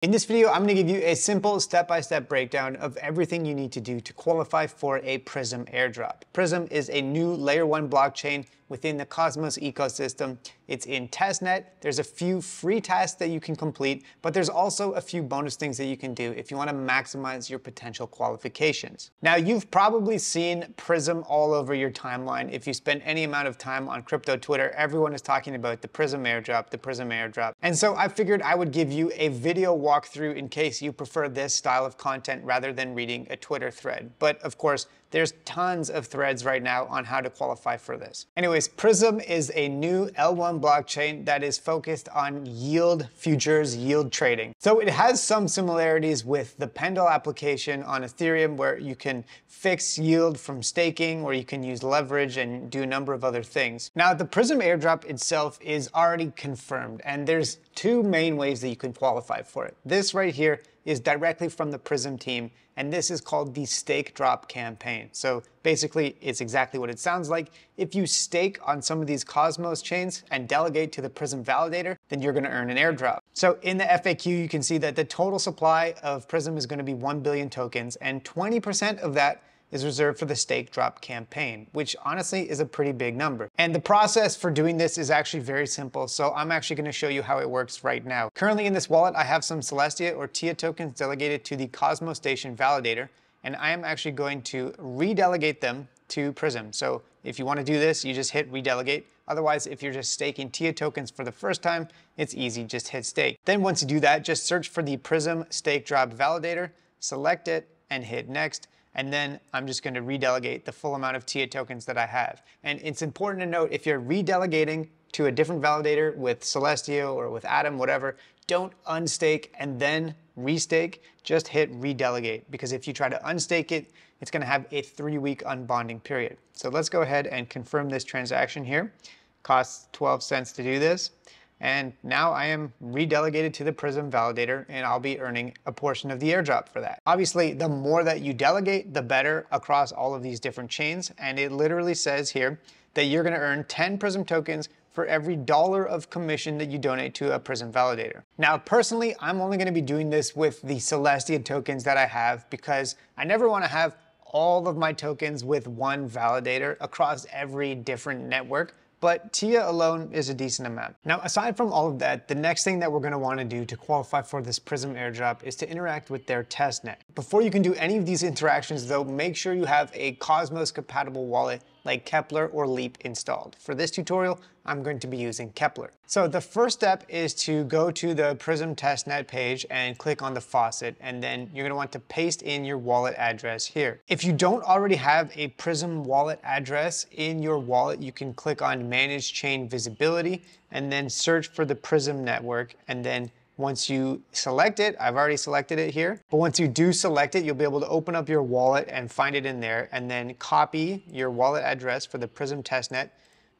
In this video, I'm going to give you a simple step-by-step breakdown of everything you need to do to qualify for a PRYZM airdrop. PRYZM is a new layer 1 blockchain within the Cosmos ecosystem. It's in Testnet. There's a few free tasks that you can complete, but there's also a few bonus things that you can do if you want to maximize your potential qualifications. Now, you've probably seen PRYZM all over your timeline. If you spend any amount of time on crypto Twitter, everyone is talking about the PRYZM airdrop, the PRYZM airdrop. And so I figured I would give you a video walkthrough in case you prefer this style of content rather than reading a Twitter thread. But of course, there's tons of threads right now on how to qualify for this. Anyways, PRYZM is a new L1 blockchain that is focused on yield futures, yield trading. So it has some similarities with the Pendle application on Ethereum, where you can fix yield from staking, or you can use leverage and do a number of other things. Now, the PRYZM airdrop itself is already confirmed, and there's two main ways that you can qualify for it. This right here is directly from the PRYZM team, and this is called the stake drop campaign. So basically, it's exactly what it sounds like. If you stake on some of these Cosmos chains and delegate to the PRYZM validator, then you're going to earn an airdrop. So in the FAQ, you can see that the total supply of PRYZM is going to be 1 billion tokens, and 20% of that is reserved for the stake drop campaign, which honestly is a pretty big number. And the process for doing this is actually very simple, so I'm actually going to show you how it works right now. Currently in this wallet, I have some Celestia or TIA tokens delegated to the Cosmos Station validator, and I am actually going to redelegate them to PRYZM. So if you want to do this, you just hit redelegate. Otherwise, if you're just staking TIA tokens for the first time, it's easy, just hit stake. Then once you do that, just search for the PRYZM stake drop validator, select it, and hit next. And then I'm just going to redelegate the full amount of TIA tokens that I have. And it's important to note, if you're redelegating to a different validator with Celestia or with Atom, whatever, don't unstake and then restake, just hit redelegate. Because if you try to unstake it, it's going to have a 3-week unbonding period. So let's go ahead and confirm this transaction here. Costs 12 cents to do this. And now I am redelegated to the PRYZM validator, and I'll be earning a portion of the airdrop for that. Obviously, the more that you delegate, the better across all of these different chains. And it literally says here that you're going to earn 10 PRYZM tokens for every $1 of commission that you donate to a PRYZM validator. Now, personally, I'm only going to be doing this with the Celestia tokens that I have, because I never want to have all of my tokens with one validator across every different network. But TIA alone is a decent amount. Now, aside from all of that, the next thing that we're going to want to do to qualify for this PRYZM airdrop is to interact with their testnet. Before you can do any of these interactions, though, make sure you have a Cosmos compatible wallet like Kepler or Leap installed. For this tutorial, I'm going to be using Kepler. So the first step is to go to the PRYZM testnet page and click on the faucet, and then you're going to want to paste in your wallet address here. If you don't already have a PRYZM wallet address in your wallet, you can click on Manage Chain Visibility and then search for the PRYZM network, and then once you select it, I've already selected it here, but once you do select it, you'll be able to open up your wallet and find it in there, and then copy your wallet address for the PRYZM testnet,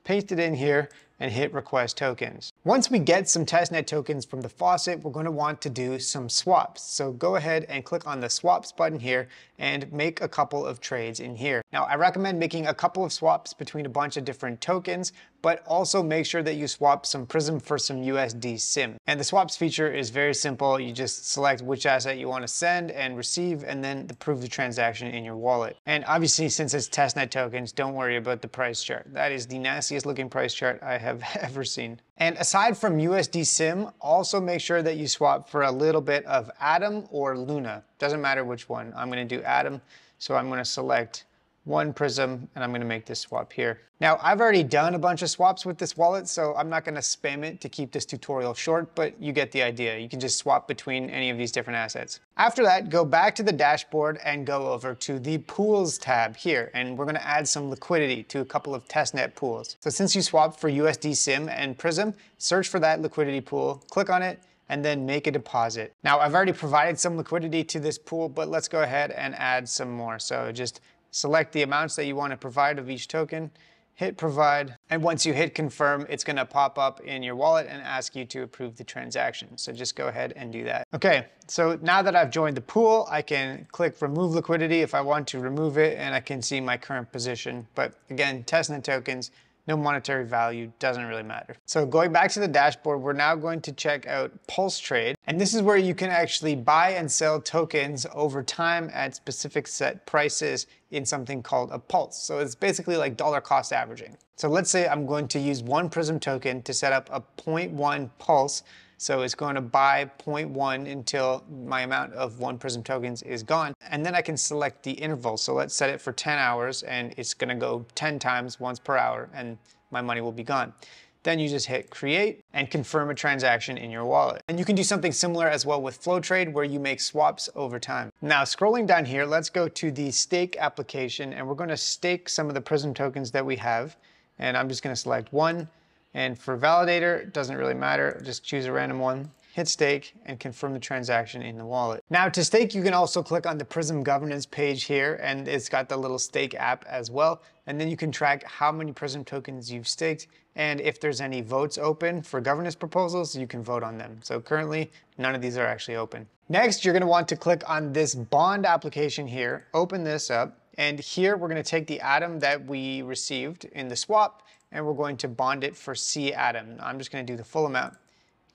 paste it in here, and hit request tokens. Once we get some testnet tokens from the faucet, we're going to want to do some swaps. So go ahead and click on the swaps button here and make a couple of trades in here. Now, I recommend making a couple of swaps between a bunch of different tokens, but also make sure that you swap some PRYZM for some USD SIM. And the swaps feature is very simple. You just select which asset you want to send and receive, and then approve the transaction in your wallet. And obviously, since it's testnet tokens, don't worry about the price chart. That is the nastiest looking price chart I have ever seen. And aside from USD SIM, also make sure that you swap for a little bit of Atom or Luna. Doesn't matter which one. I'm going to do Atom, so I'm going to select one PRYZM, and I'm going to make this swap here. Now, I've already done a bunch of swaps with this wallet, so I'm not going to spam it to keep this tutorial short, but you get the idea. You can just swap between any of these different assets. After that, go back to the dashboard and go over to the Pools tab here, and we're going to add some liquidity to a couple of testnet pools. So since you swapped for USD SIM and PRYZM, search for that liquidity pool, click on it, and then make a deposit. Now, I've already provided some liquidity to this pool, but let's go ahead and add some more. So just select the amounts that you want to provide of each token, hit provide, and once you hit confirm, it's going to pop up in your wallet and ask you to approve the transaction. So just go ahead and do that. Okay, so now that I've joined the pool, I can click remove liquidity if I want to remove it, and I can see my current position. But again, testnet tokens, No monetary value, doesn't really matter. So going back to the dashboard, we're now going to check out Pulse Trade. And this is where you can actually buy and sell tokens over time at specific set prices in something called a pulse. So it's basically like dollar cost averaging. So let's say I'm going to use one Pryzm token to set up a 0.1 pulse. So it's going to buy 0.1 until my amount of one Pryzm tokens is gone. And then I can select the interval. So let's set it for 10 hours and it's going to go 10 times once per hour and my money will be gone. Then you just hit create and confirm a transaction in your wallet. And you can do something similar as well with Flow Trade where you make swaps over time. Now scrolling down here, let's go to the stake application and we're going to stake some of the Pryzm tokens that we have. And I'm just going to select one. And for validator, it doesn't really matter. Just choose a random one, hit stake, and confirm the transaction in the wallet. Now to stake, you can also click on the Pryzm governance page here, and it's got the little stake app as well. And then you can track how many Pryzm tokens you've staked, and if there's any votes open for governance proposals, you can vote on them. So currently, none of these are actually open. Next, you're gonna want to click on this bond application here, open this up, and here we're gonna take the atom that we received in the swap, and we're going to bond it for C atom. I'm just going to do the full amount.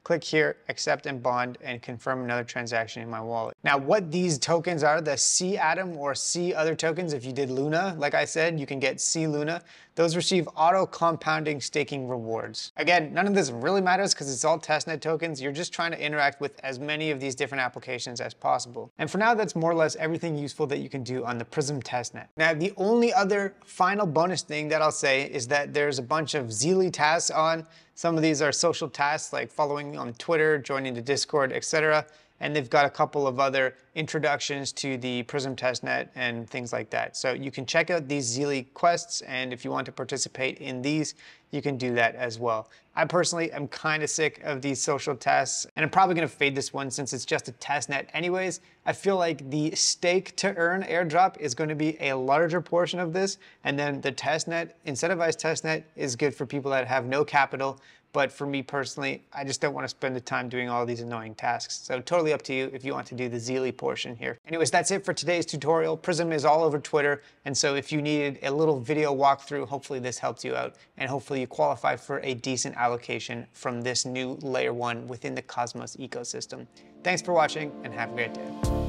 Click here, accept and bond, and confirm another transaction in my wallet. Now what these tokens are, the C atom or C other tokens, if you did Luna, like I said, you can get C Luna. Those receive auto compounding staking rewards. Again, none of this really matters because it's all testnet tokens. You're just trying to interact with as many of these different applications as possible. And for now, that's more or less everything useful that you can do on the Pryzm testnet. Now, the only other final bonus thing that I'll say is that there's a bunch of Zeely tasks on. Some of these are social tasks like following on Twitter, joining the Discord, etc. And they've got a couple of other introductions to the Pryzm testnet and things like that. So you can check out these Zeely quests, and if you want to participate in these, you can do that as well. I personally am kind of sick of these social tasks, and I'm probably going to fade this one since it's just a testnet anyways. I feel like the stake to earn airdrop is going to be a larger portion of this, and then the testnet, incentivized testnet, is good for people that have no capital. But for me personally, I just don't want to spend the time doing all these annoying tasks. So totally up to you if you want to do the Zeely portion here. Anyways, that's it for today's tutorial. Pryzm is all over Twitter. And so if you needed a little video walkthrough, hopefully this helped you out. And hopefully you qualify for a decent allocation from this new layer 1 within the Cosmos ecosystem. Thanks for watching and have a great day.